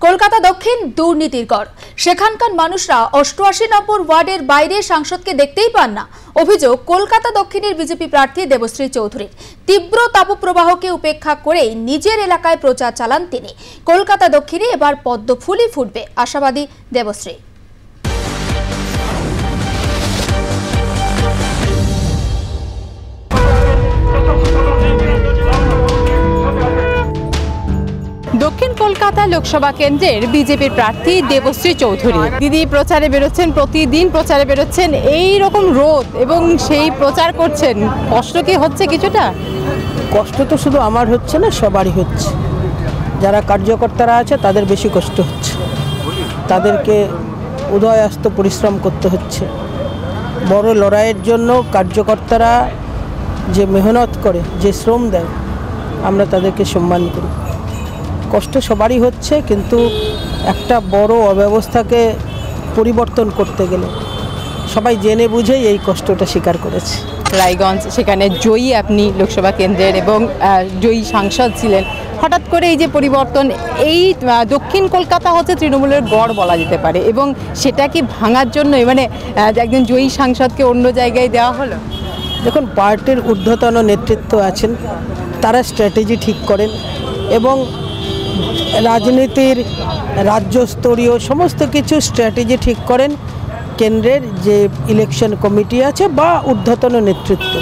কলকাতা দক্ষিণ দুর্নীতির গড়। সেখানকার মানুষরা ৮৮ নম্বর ওয়ার্ডের বাইরে সাংসদকে দেখতেই পান না। অভিযোগ কলকাতা দক্ষিণের বিজেপি প্রার্থী দেবশ্রী চৌধুরীর। তীব্র তাপপ্রবাহকে উপেক্ষা করেই নিজের এলাকায় প্রচার চালান তিনি। কলকাতা দক্ষিণে এবার পদ্ম ফুলই ফুটবে, আশাবাদী দেবশ্রী। দক্ষিণ কলকাতা লোকসভা কেন্দ্রের বিজেপির প্রার্থী দেবশ্রী চৌধুরী দিদি প্রচারে বেরোচ্ছেন, প্রতিদিন প্রচারে বেরোচ্ছেন। এই রকম রোদ এবং সেই প্রচার করছেন, কষ্ট কি হচ্ছে কিছুটা? কষ্ট তো শুধু আমার হচ্ছে না, সবারই হচ্ছে। যারা কার্যকর্তারা আছে তাদের বেশি কষ্ট হচ্ছে। তাদেরকে উদয়াস্ত পরিশ্রম করতে হচ্ছে। বড় লড়াইয়ের জন্য কার্যকর্তারা যে মেহনত করে, যে শ্রম দেয়, আমরা তাদেরকে সম্মান করি। কষ্ট সবারই হচ্ছে, কিন্তু একটা বড় অব্যবস্থাকে পরিবর্তন করতে গেলে সবাই জেনে বুঝেই এই কষ্টটা স্বীকার করেছে। রায়গঞ্জ, সেখানে জয়ী আপনি লোকসভা কেন্দ্রের এবং জয়ী সাংসদ ছিলেন। হঠাৎ করে এই যে পরিবর্তন, এই দক্ষিণ কলকাতা হচ্ছে তৃণমূলের গড় বলা যেতে পারে, এবং সেটা কি ভাঙার জন্যই মানে একজন জয়ী সাংসদকে অন্য জায়গায় দেওয়া হলো? দেখুন, পার্টির ঊর্ধ্বতন নেতৃত্ব আছেন, তারা স্ট্র্যাটেজি ঠিক করেন এবং রাজনীতির রাজ্যস্তরীয় সমস্ত কিছু স্ট্র্যাটেজি ঠিক করেন কেন্দ্রের যে ইলেকশন কমিটি আছে বা ঊর্ধ্বতন নেতৃত্ব।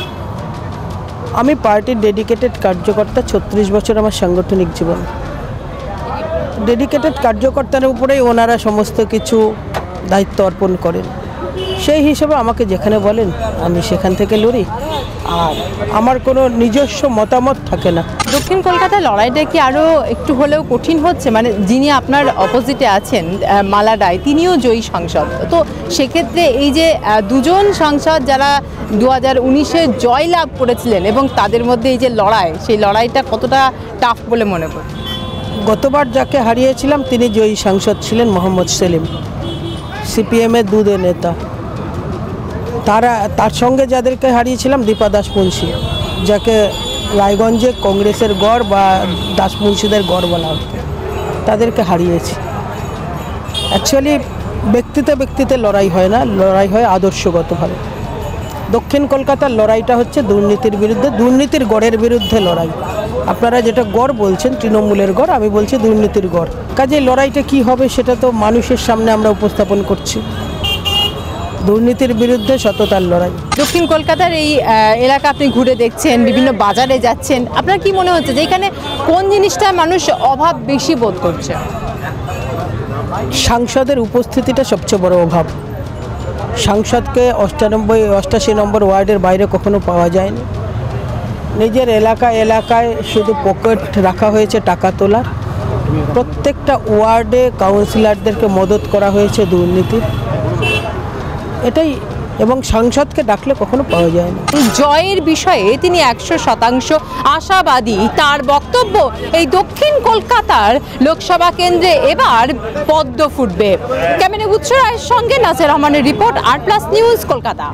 আমি পার্টির ডেডিকেটেড কার্যকর্তা, ৩৬ বছর আমার সাংগঠনিক জীবন। ডেডিকেটেড কার্যকর্তার উপরেই ওনারা সমস্ত কিছু দায়িত্ব অর্পণ করেন। সেই হিসেবে আমাকে যেখানে বলেন আমি সেখান থেকে লড়ি, আর আমার কোনো নিজস্ব মতামত থাকে না। দক্ষিণ কলকাতার লড়াইটা কি আরও একটু হলেও কঠিন হচ্ছে? মানে যিনি আপনার অপোজিটে আছেন মালা রায়, তিনিও জয়ী সাংসদ। তো সেক্ষেত্রে এই যে দুজন সাংসদ যারা 2019-এ জয় লাভ করেছিলেন এবং তাদের মধ্যে এই যে লড়াই, সেই লড়াইটা কতটা টাফ বলে মনে করেন? গতবার যাকে হারিয়েছিলাম তিনি জয়ী সাংসদ ছিলেন মোহাম্মদ সেলিম, সিপিএমের দুধে নেতা। তার সঙ্গে যাদেরকে হারিয়েছিলাম দীপা দাসমুন্সি, যাকে রায়গঞ্জে কংগ্রেসের গড় বা দাসমুন্সিদের গড় বলা হতো, তাদেরকে হারিয়েছি। অ্যাকচুয়ালি ব্যক্তিতে লড়াই হয় না, লড়াই হয় আদর্শগতভাবে। দক্ষিণ কলকাতার লড়াইটা হচ্ছে দুর্নীতির বিরুদ্ধে, দুর্নীতির গড়ের বিরুদ্ধে লড়াই। আপনারা যেটা গড় বলছেন তৃণমূলের গড়, আমি বলছি দুর্নীতির গড়। কাজে লড়াইটা কি হবে সেটা তো মানুষের সামনে আমরা উপস্থাপন করছি। দুর্নীতির বিরুদ্ধে সততার লড়াই। দক্ষিণ কলকাতার এই এলাকা আপনি ঘুরে দেখছেন, বিভিন্ন বাজারে যাচ্ছেন, আপনার কি মনে হচ্ছে যে এখানে কোন জিনিসটা মানুষ অভাব বেশি বোধ করছে? সাংসদের উপস্থিতিটা সবচেয়ে বড় অভাব। সাংসদকে 88 নম্বর ওয়ার্ডের বাইরে কখনো পাওয়া যায়নি। নিজের এলাকায় শুধু পকেট রাখা হয়েছে টাকা তোলার। প্রত্যেকটা ওয়ার্ডে কাউন্সিলরদেরকে মদত করা হয়েছে দুর্নীতির, এটাই। এবং সাংসদকে ডাকলে কখনো পাওয়া যায় না। জয়ের বিষয়ে তিনি 100% আশাবাদী। তার বক্তব্য, এই দক্ষিণ কলকাতার লোকসভা কেন্দ্রে এবার পদ্ম ফুটবে। ক্যামেরা উৎস রায়ের সঙ্গে নাসের রহমানের রিপোর্ট, আর প্লাস নিউজ, কলকাতা।